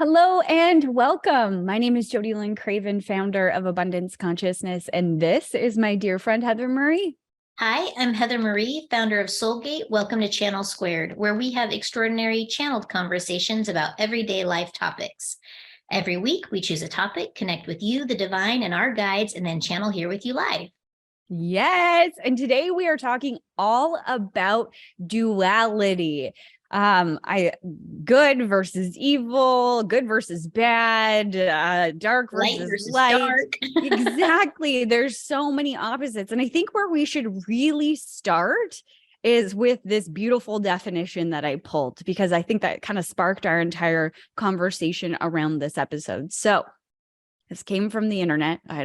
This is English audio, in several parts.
Hello and welcome. My name is Jody Lynn Craven, founder of Abundance Consciousness, and this is my dear friend Heather Marie. Hi, I'm Heather Marie, founder of Soulgate. Welcome to Channel Squared, where we have extraordinary channeled conversations about everyday life topics. Every week, we choose a topic, connect with you, the divine, and our guides, and then channel here with you live. Yes, and today we are talking all about duality. I good versus evil, good versus bad, dark versus light. Dark. Exactly. There's so many opposites. And I think where we should really start is with this beautiful definition that I pulled, because I think that kind of sparked our entire conversation around this episode. So this came from the internet. We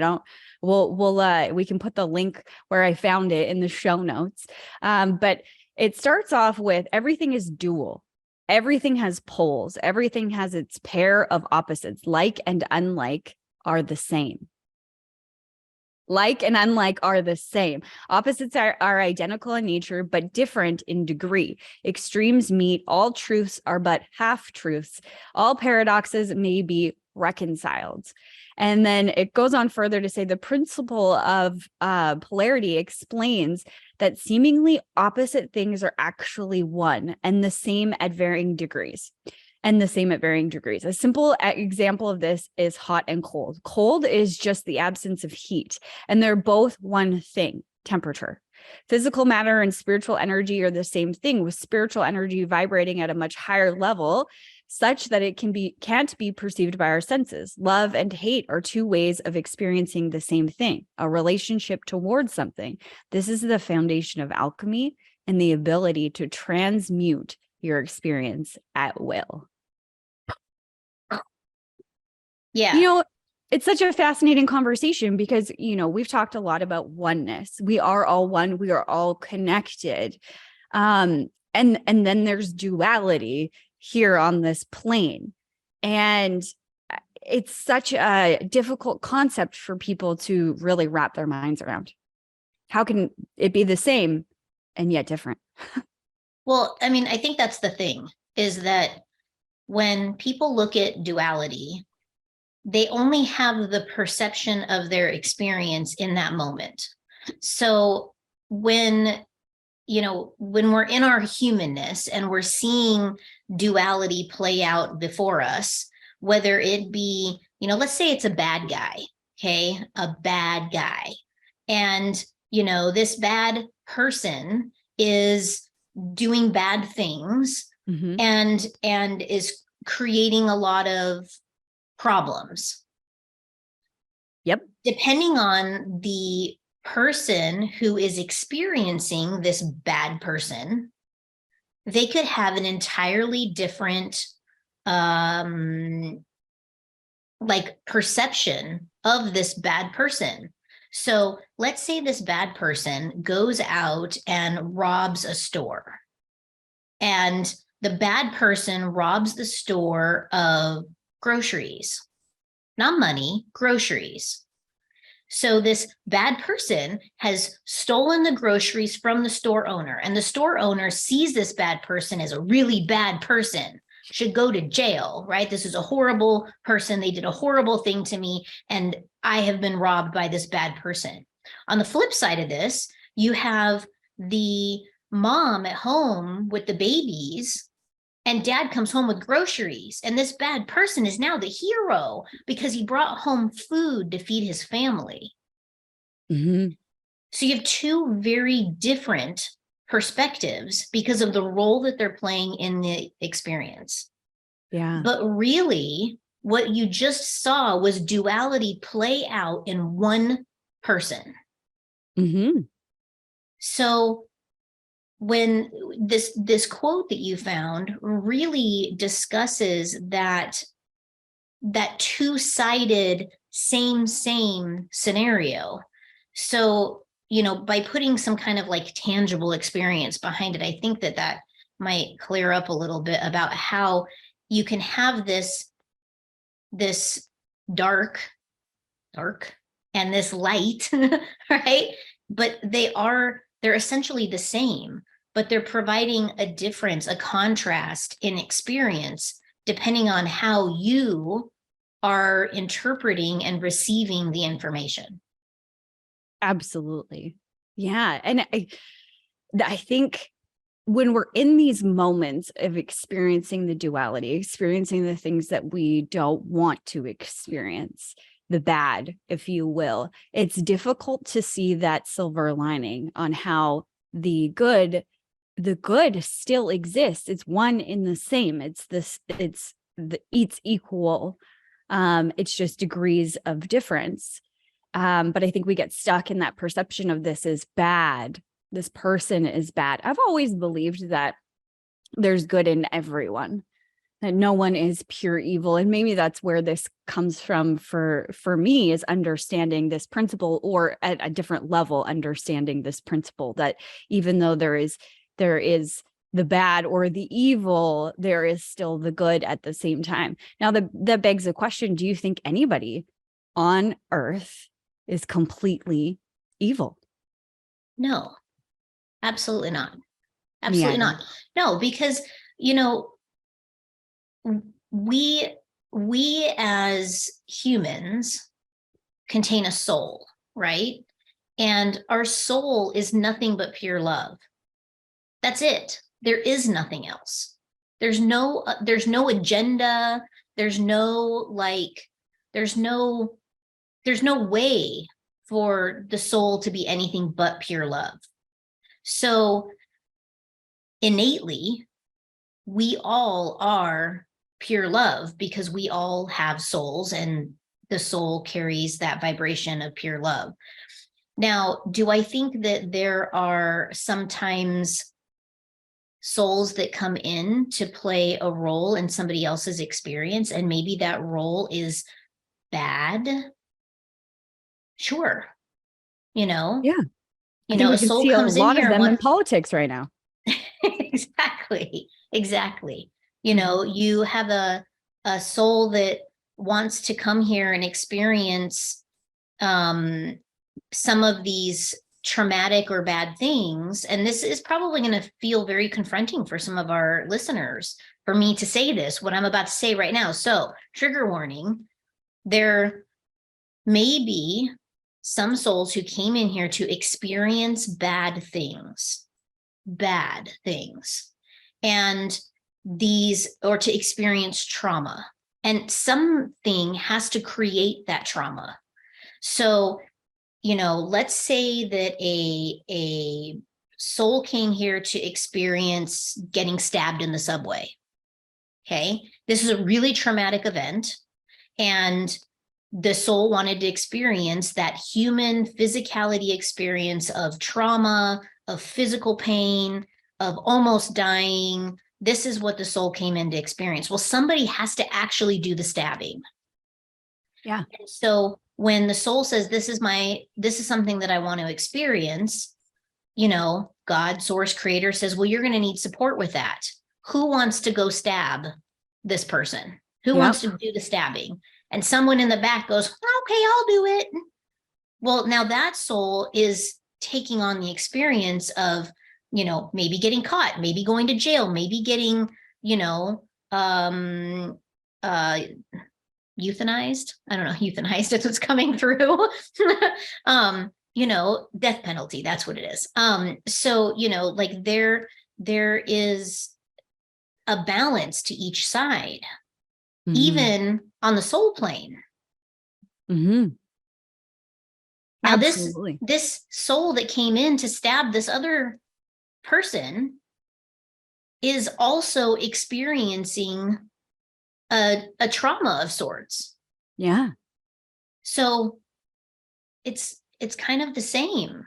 can put the link where I found it in the show notes. But it starts off with everything is dual. Everything has poles. Everything has its pair of opposites. Like and unlike are the same. Like and unlike are the same. Opposites are identical in nature, but different in degree. Extremes meet. All truths are but half truths. All paradoxes may be reconciled. And then it goes on further to say the principle of polarity explains that seemingly opposite things are actually one and the same at varying degrees. A simple example of this is hot and cold. Cold is just the absence of heat, and they're both one thing, temperature. Physical matter and spiritual energy are the same thing, with spiritual energy vibrating at a much higher level, such that it can't be perceived by our senses. Love and hate are two ways of experiencing the same thing, a relationship towards something. This is the foundation of alchemy and the ability to transmute your experience at will. Yeah. It's such a fascinating conversation because, we've talked a lot about oneness. We are all one. We are all connected. And then there's duality here on this plane. And it's such a difficult concept for people to really wrap their minds around. How can it be the same and yet different? Well, I think that's the thing, is that when people look at duality, they only have the perception of their experience in that moment. So when we're in our humanness and we're seeing duality play out before us, whether it be, let's say it's a bad guy, okay, a bad guy. And, this bad person is doing bad things, Mm-hmm. and is creating a lot of problems. Yep. Depending on the person who is experiencing this bad person, they could have an entirely different perception of this bad person. So let's say this bad person goes out and robs a store, and the bad person robs the store of groceries, not money, groceries. So this bad person has stolen the groceries from the store owner, and the store owner sees this bad person as a really bad person, should go to jail, right? This is a horrible person. They did a horrible thing to me, and I have been robbed by this bad person. On the flip side of this, you have the mom at home with the babies, and dad comes home with groceries, and this bad person is now the hero because he brought home food to feed his family. Mm-hmm. So you have two very different perspectives because of the role that they're playing in the experience. Yeah. But really, what you just saw was duality play out in one person. Mm-hmm. So when this quote that you found really discusses that two-sided same scenario. So, by putting some kind of tangible experience behind it, I think that might clear up a little bit about how you can have this dark and this light, right? But they're essentially the same, but they're providing a difference, a contrast in experience depending on how you are interpreting and receiving the information. Absolutely. Yeah. And I think when we're in these moments of experiencing the duality, experiencing the things that we don't want to experience, the bad, if you will, it's difficult to see that silver lining on how the good still exists. It's one in the same. It's equal. It's just degrees of difference. But I think we get stuck in that perception of this is bad. This person is bad. I've always believed that there's good in everyone, that no one is pure evil. And maybe that's where this comes from for me, is understanding this principle, or at a different level, understanding this principle that even though there is the bad or the evil, there is still the good at the same time. Now, that begs the question, do you think anybody on earth is completely evil? No, absolutely not. Me Absolutely either. not. No, because, we as humans contain a soul, right? And our soul is nothing but pure love. That's it. There is nothing else. There's no agenda. There's no there's no way for the soul to be anything but pure love. So innately, we all are pure love because we all have souls, and the soul carries that vibration of pure love. Now, do I think that there are sometimes souls that come in to play a role in somebody else's experience, and maybe that role is bad? Sure. Yeah. I think A we can soul see a comes in lot here of and them in wants politics right now. exactly. You have a soul that wants to come here and experience some of these traumatic or bad things. And this is probably going to feel very confronting for some of our listeners for me to say this, what I'm about to say right now. So, trigger warning, there may be some souls who came in here to experience bad things, and or to experience trauma. And something has to create that trauma. So, let's say that a soul came here to experience getting stabbed in the subway. Okay. This is a really traumatic event. And the soul wanted to experience that human physicality experience of trauma, of physical pain, of almost dying. This is what the soul came in to experience. Well, somebody has to actually do the stabbing. Yeah. And so when the soul says, this is something that I want to experience, God, source, creator says, well, you're going to need support with that. Who wants to go stab this person? Who wants to do the stabbing? And someone in the back goes, okay, I'll do it. Well, now that soul is taking on the experience of, maybe getting caught, maybe going to jail, maybe getting, euthanized. I don't know, euthanized is what's coming through. Death penalty, that's what it is. So, there is a balance to each side, even on the soul plane. Mm-hmm. Now, Absolutely. this soul that came in to stab this other person is also experiencing a trauma of sorts. Yeah. So it's kind of the same.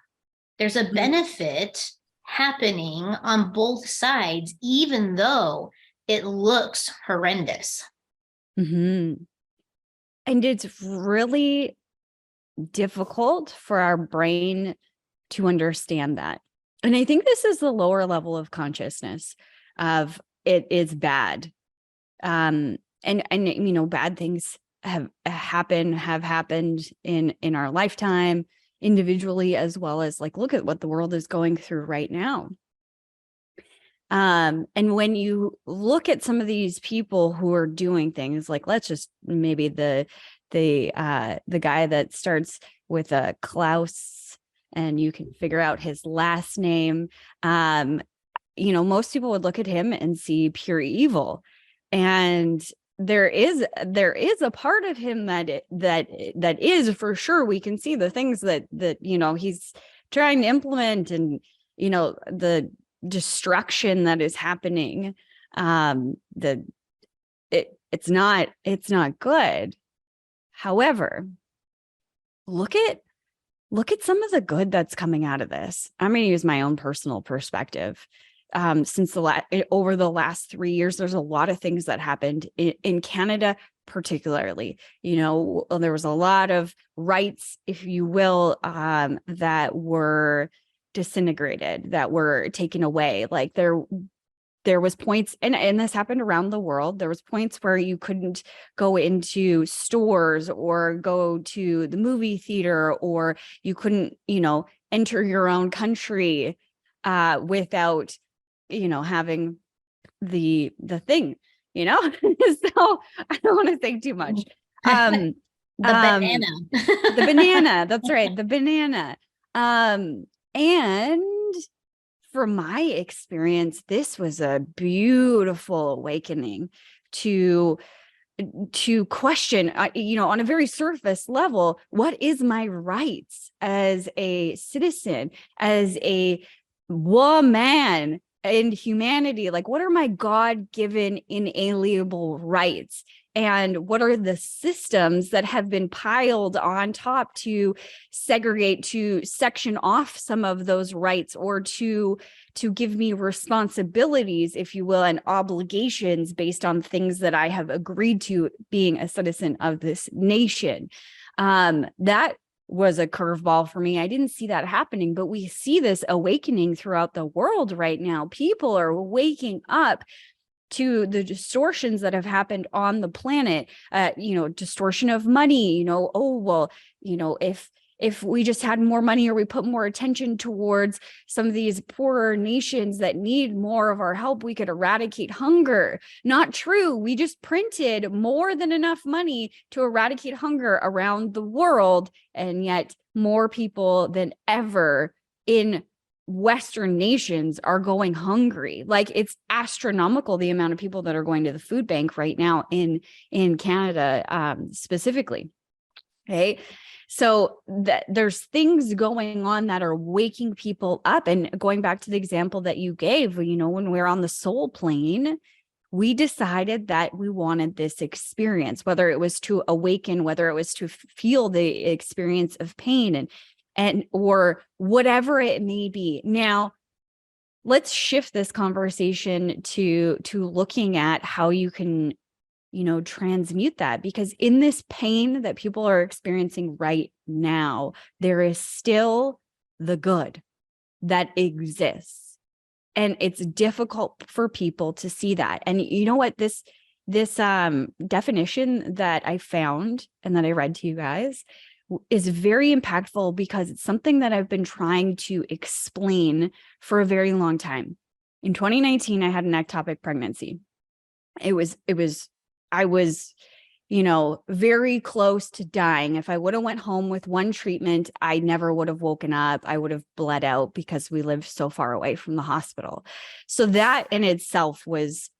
There's a benefit happening on both sides, even though it looks horrendous. Mm-hmm. And it's really difficult for our brain to understand that. And I think this is the lower level of consciousness of it is bad. And bad things have happened in our lifetime, individually, as well as look at what the world is going through right now. And when you look at some of these people who are doing things like, let's just maybe the guy that starts with a Klaus, and you can figure out his last name. Most people would look at him and see pure evil. And there is a part of him that is for sure. We can see the things that he's trying to implement, and the destruction that is happening. It's not good. However, look at some of the good that's coming out of this. I'm going to use my own personal perspective. Since over the last 3 years, there's a lot of things that happened in Canada, particularly. There was a lot of rights, if you will, that were disintegrated, that were taken away. Like there was points, and this happened around the world. There was points where you couldn't go into stores or go to the movie theater, or you couldn't, enter your own country without, having the thing, So I don't want to say too much. The banana. The banana. That's right. The banana. And from my experience, this was a beautiful awakening to question, on a very surface level, what is my rights as a citizen, as a woman in humanity? Like, what are my God-given inalienable rights? And what are the systems that have been piled on top to segregate, to section off some of those rights, or to give me responsibilities, if you will, and obligations based on things that I have agreed to being a citizen of this nation? That was a curveball for me. I didn't see that happening, but we see this awakening throughout the world right now. People are waking up to the distortions that have happened on the planet, distortion of money, if we just had more money, or we put more attention towards some of these poorer nations that need more of our help, we could eradicate hunger. Not true. We just printed more than enough money to eradicate hunger around the world. And yet more people than ever in Western nations are going hungry. Like, it's astronomical, the amount of people that are going to the food bank right now in Canada, specifically. Okay. So there's things going on that are waking people up. And going back to the example that you gave, when we're on the soul plane, we decided that we wanted this experience, whether it was to awaken, whether it was to feel the experience of pain and or whatever it may be. Now, let's shift this conversation to looking at how you can, transmute that, because in this pain that people are experiencing right now, there is still the good that exists. And it's difficult for people to see that. And you know what, this definition that I found and that I read to you guys is very impactful, because it's something that I've been trying to explain for a very long time. In 2019, I had an ectopic pregnancy. I was, very close to dying. If I would have went home with one treatment, I never would have woken up. I would have bled out, because we lived so far away from the hospital. So that in itself was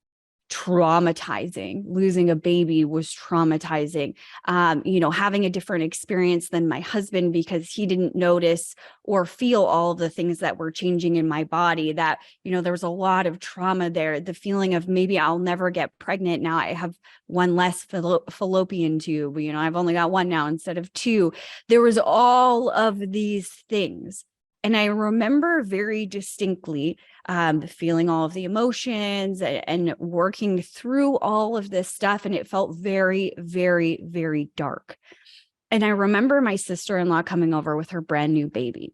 traumatizing. Losing a baby was traumatizing. Having a different experience than my husband, because he didn't notice or feel all the things that were changing in my body. That, there was a lot of trauma there. The feeling of maybe I'll never get pregnant. Now I have one less fallopian tube. I've only got one now instead of two. There was all of these things. And I remember very distinctly feeling all of the emotions and working through all of this stuff. And it felt very, very, very dark. And I remember my sister-in-law coming over with her brand new baby.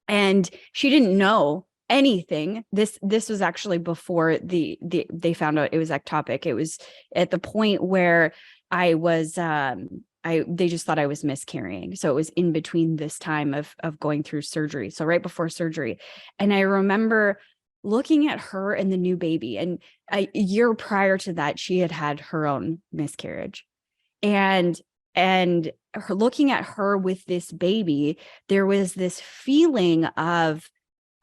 And she didn't know anything. This was actually before they found out it was ectopic. It was at the point where I was they just thought I was miscarrying. So it was in between this time of going through surgery. So right before surgery. And I remember looking at her and the new baby. And a year prior to that, she had had her own miscarriage. And her looking at her with this baby, there was this feeling of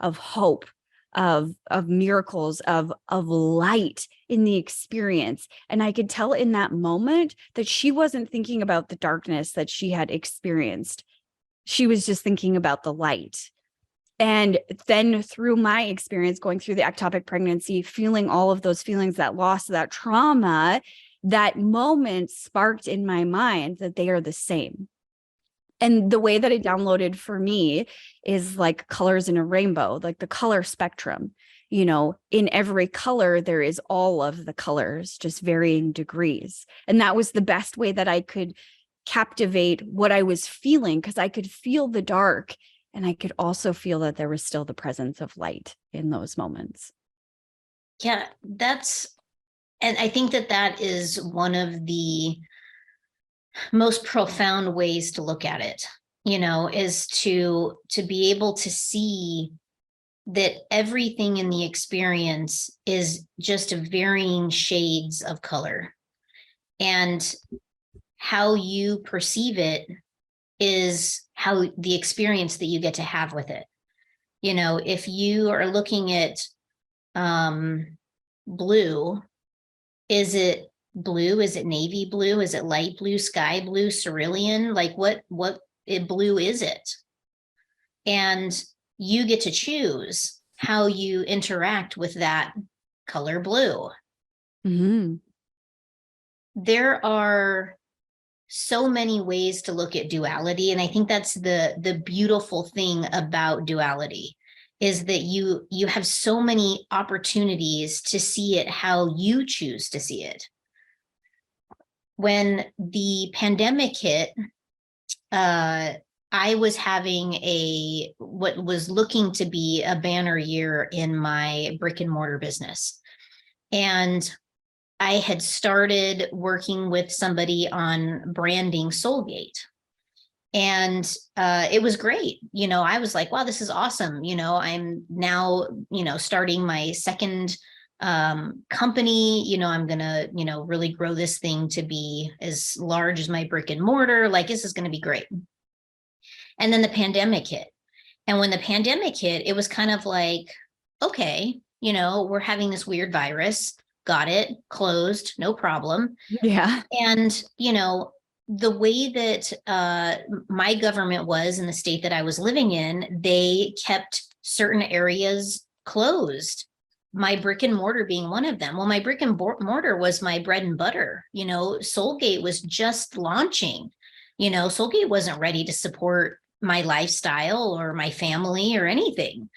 hope, of miracles, of light in the experience. And I could tell in that moment that she wasn't thinking about the darkness that she had experienced. She was just thinking about the light. And then through my experience going through the ectopic pregnancy, feeling all of those feelings, that loss, that trauma, that moment sparked in my mind that they are the same. And the way that it downloaded for me is like colors in a rainbow, like the color spectrum. You know, in every color, there is all of the colors, just varying degrees. And that was the best way that I could captivate what I was feeling, because I could feel the dark. And I could also feel that there was still the presence of light in those moments. Yeah, and I think that is one of the most profound ways to look at it, is to be able to see that everything in the experience is just varying shades of color. And how you perceive it is how the experience that you get to have with it. If you are looking at blue, is it blue? Is it navy blue? Is it light blue, sky blue, cerulean? Like what blue is it? And you get to choose how you interact with that color blue. Mm-hmm. There are so many ways to look at duality. And I think that's the beautiful thing about duality, is that you have so many opportunities to see it how you choose to see it. When the pandemic hit, I was having what was looking to be a banner year in my brick and mortar business. And I had started working with somebody on branding Soulgate. And it was great. I was like, wow, this is awesome. I'm now, starting my second company. I'm going to, really grow this thing to be as large as my brick and mortar. Like, this is going to be great. And then the pandemic hit. And when the pandemic hit, it was kind of like, okay, we're having this weird virus. Got it, closed, no problem. Yeah. And, the way that my government was in the state that I was living in, they kept certain areas closed, my brick and mortar being one of them. Well, my brick and mortar was my bread and butter. Soulgate was just launching. Soulgate wasn't ready to support my lifestyle or my family or anything.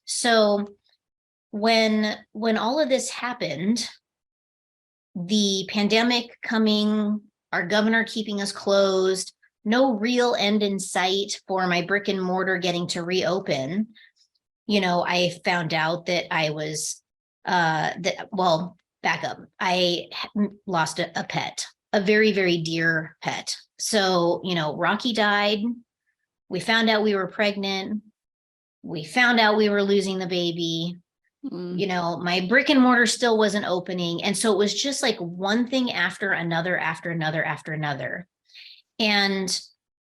So when all of this happened, the pandemic coming, our governor keeping us closed, no real end in sight for my brick and mortar getting to reopen. I found out that I was, back up. I lost a pet, a very, very dear pet. So, Rocky died. We found out we were pregnant. We found out we were losing the baby. My brick and mortar still wasn't opening. And so it was just like one thing after another, after another, after another. And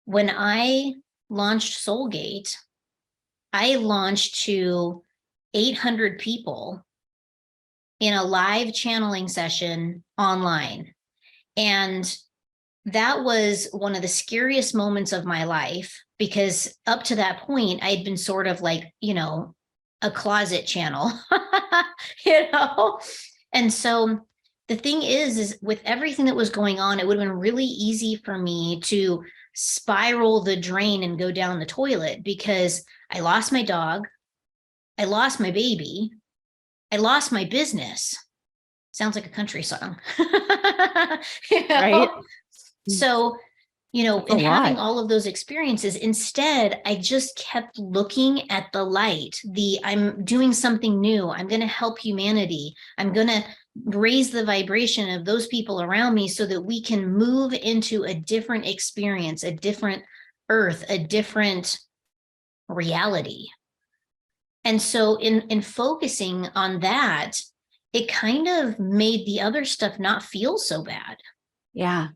when I launched Soulgate, I launched to 800 people in a live channeling session online. And that was one of the scariest moments of my life, because up to that point, I'd been sort of like, a closet channel, And so the thing is with everything that was going on, it would have been really easy for me to spiral the drain and go down the toilet, because I lost my dog. I lost my baby. I lost my business. Sounds like a country song. Right. So, and having all of those experiences, instead, I just kept looking at the light, I'm doing something new. I'm going to help humanity. I'm going to raise the vibration of those people around me so that we can move into a different experience, a different earth, a different reality. And so in focusing on that, it kind of made the other stuff not feel so bad. Yeah.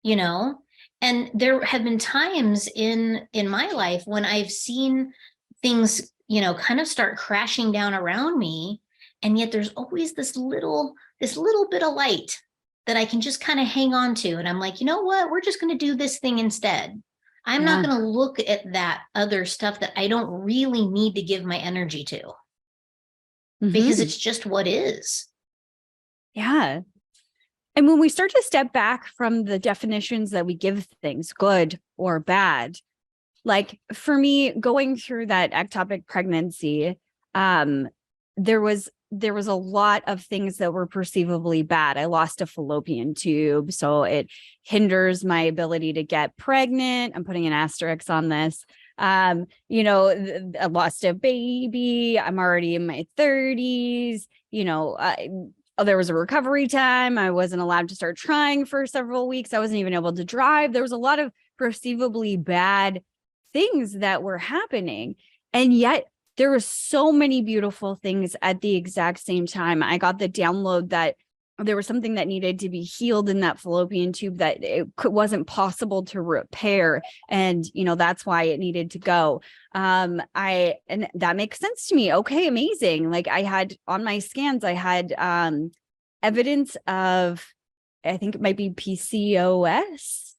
You know? And there have been times in my life when I've seen things, you know, kind of start crashing down around me, and yet there's always this little bit of light that I can just kind of hang on to. And I'm like, you know what? We're just going to do this thing instead. I'm not Yeah. going to look at that other stuff that I don't really need to give my energy to, because Hmm. it's just what is. Yeah. And when we start to step back from the definitions that we give things, good or bad, like for me, going through that ectopic pregnancy, um, there was a lot of things that were perceivably bad. I lost a fallopian tube, so it hinders my ability to get pregnant. I'm putting an asterisk on this. I lost a baby. I'm already in my 30s. There was a recovery time. I wasn't allowed to start trying for several weeks. I wasn't even able to drive. There was a lot of perceivably bad things that were happening. And yet there were so many beautiful things at the exact same time. I got the download that there was something that needed to be healed in that fallopian tube that wasn't possible to repair. And, that's why it needed to go. And that makes sense to me. Okay, amazing. Like I had on my scans, I had evidence of, I think it might be PCOS.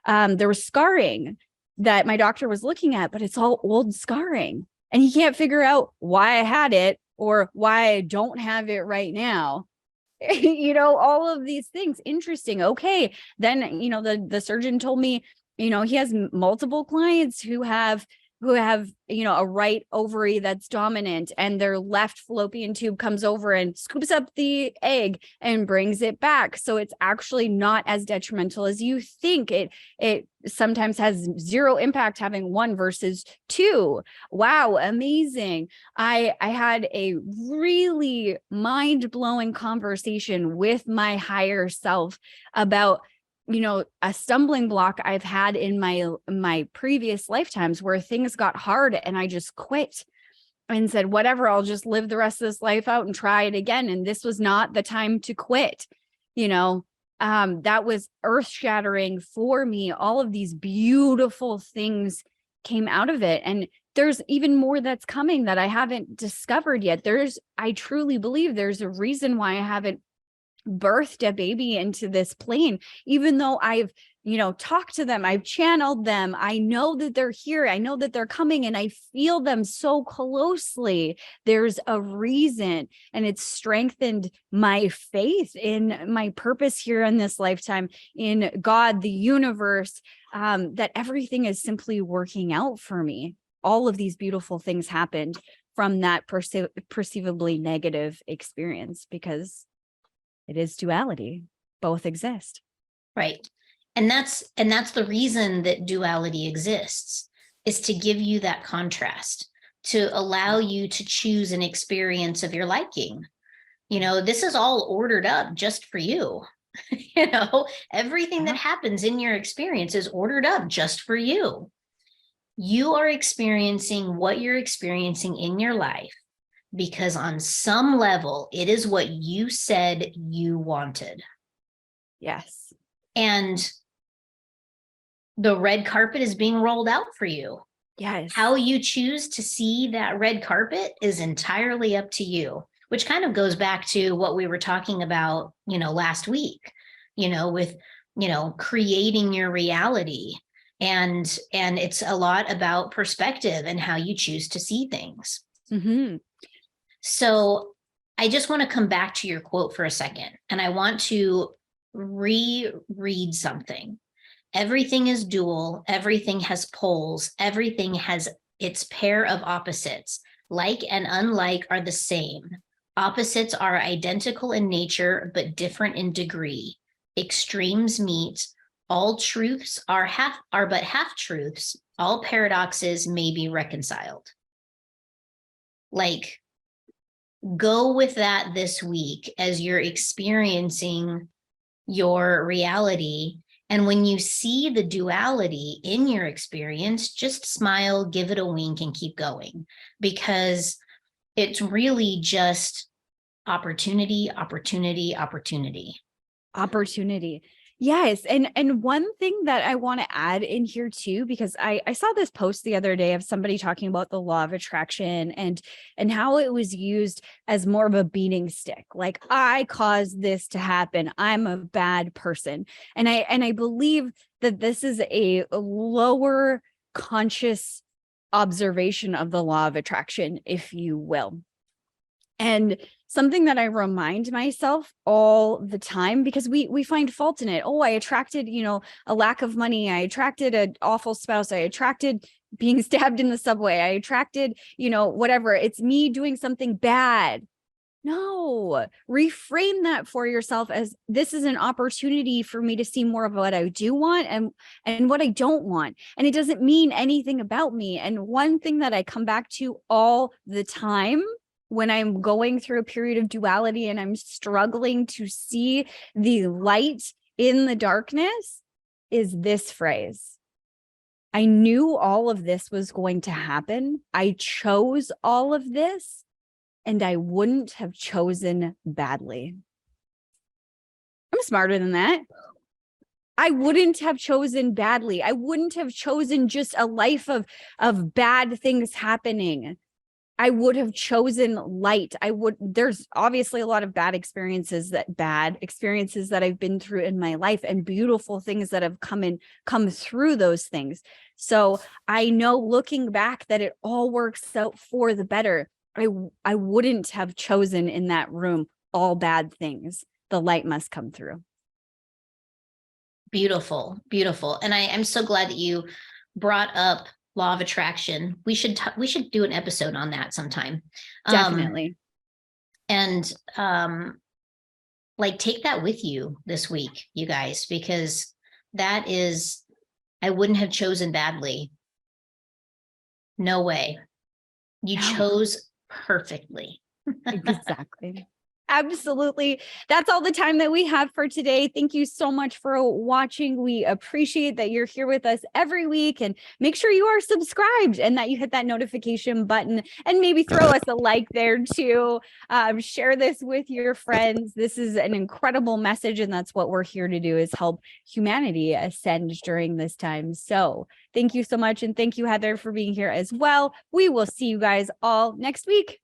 There was scarring that my doctor was looking at, but it's all old scarring. And he can't figure out why I had it or why I don't have it right now. All of these things. Interesting. Okay. Then, the surgeon told me, he has multiple clients who have a right ovary that's dominant, and their left fallopian tube comes over and scoops up the egg and brings it back. So it's actually not as detrimental as you think. It sometimes has zero impact having one versus two. Wow, amazing. I had a really mind-blowing conversation with my higher self about a stumbling block I've had in my previous lifetimes where things got hard and I just quit and said, whatever, I'll just live the rest of this life out and try it again. And this was not the time to quit. That was earth shattering for me. All of these beautiful things came out of it. And there's even more that's coming that I haven't discovered yet. I truly believe there's a reason why I haven't birthed a baby into this plane, even though I've talked to them, I've channeled them, I know that they're here, I know that they're coming, and I feel them so closely. There's a reason, and it's strengthened my faith in my purpose here in this lifetime, in God, the universe, that everything is simply working out for me. All of these beautiful things happened from that perceivably negative experience, because it is duality. Both exist. Right. And that's the reason that duality exists, is to give you that contrast, to allow you to choose an experience of your liking. This is all ordered up just for you. Everything that happens in your experience is ordered up just for you. You are experiencing what you're experiencing in your life because on some level, it is what you said you wanted. Yes. And the red carpet is being rolled out for you. Yes. How you choose to see that red carpet is entirely up to you, which kind of goes back to what we were talking about, last week, with, creating your reality. And it's a lot about perspective and how you choose to see things. Mm-hmm. So I just want to come back to your quote for a second, and I want to reread something. Everything is dual, everything has poles, everything has its pair of opposites. Like and unlike are the same. Opposites are identical in nature, but different in degree. Extremes meet. All truths are but half truths. All paradoxes may be reconciled. Like, go with that this week as you're experiencing your reality, And when you see the duality in your experience, just smile, give it a wink, and keep going, because it's really just opportunity, opportunity, opportunity. Opportunity. Yes. And one thing that I want to add in here too, because I saw this post the other day of somebody talking about the law of attraction and how it was used as more of a beating stick. Like, I caused this to happen. I'm a bad person. And I believe that this is a lower conscious observation of the law of attraction, if you will. And something that I remind myself all the time, because we find fault in it. Oh, I attracted, a lack of money. I attracted an awful spouse. I attracted being stabbed in the subway. I attracted, whatever. It's me doing something bad. No, reframe that for yourself as, this is an opportunity for me to see more of what I do want and what I don't want. And it doesn't mean anything about me. And one thing that I come back to all the time when I'm going through a period of duality and I'm struggling to see the light in the darkness is this phrase. I knew all of this was going to happen. I chose all of this, and I wouldn't have chosen badly. I'm smarter than that. I wouldn't have chosen badly. I wouldn't have chosen just a life of bad things happening. I would have chosen light. There's obviously a lot of bad experiences that I've been through in my life, and beautiful things that have come through those things. So I know, looking back, that it all works out for the better. I wouldn't have chosen in that room all bad things. The light must come through. Beautiful, beautiful. And I'm so glad that you brought up law of attraction. We should do an episode on that sometime. Definitely. And like, take that with you this week, you guys, because that is, I wouldn't have chosen badly. No way. You chose perfectly. Exactly. Absolutely. That's all the time that we have for today. Thank you so much for watching. We appreciate that you're here with us every week, and make sure you are subscribed and that you hit that notification button, and maybe throw us a like there too. Share this with your friends. This is an incredible message, and that's what we're here to do, is help humanity ascend during this time. So thank you so much. And thank you, Heather, for being here as well. We will see you guys all next week.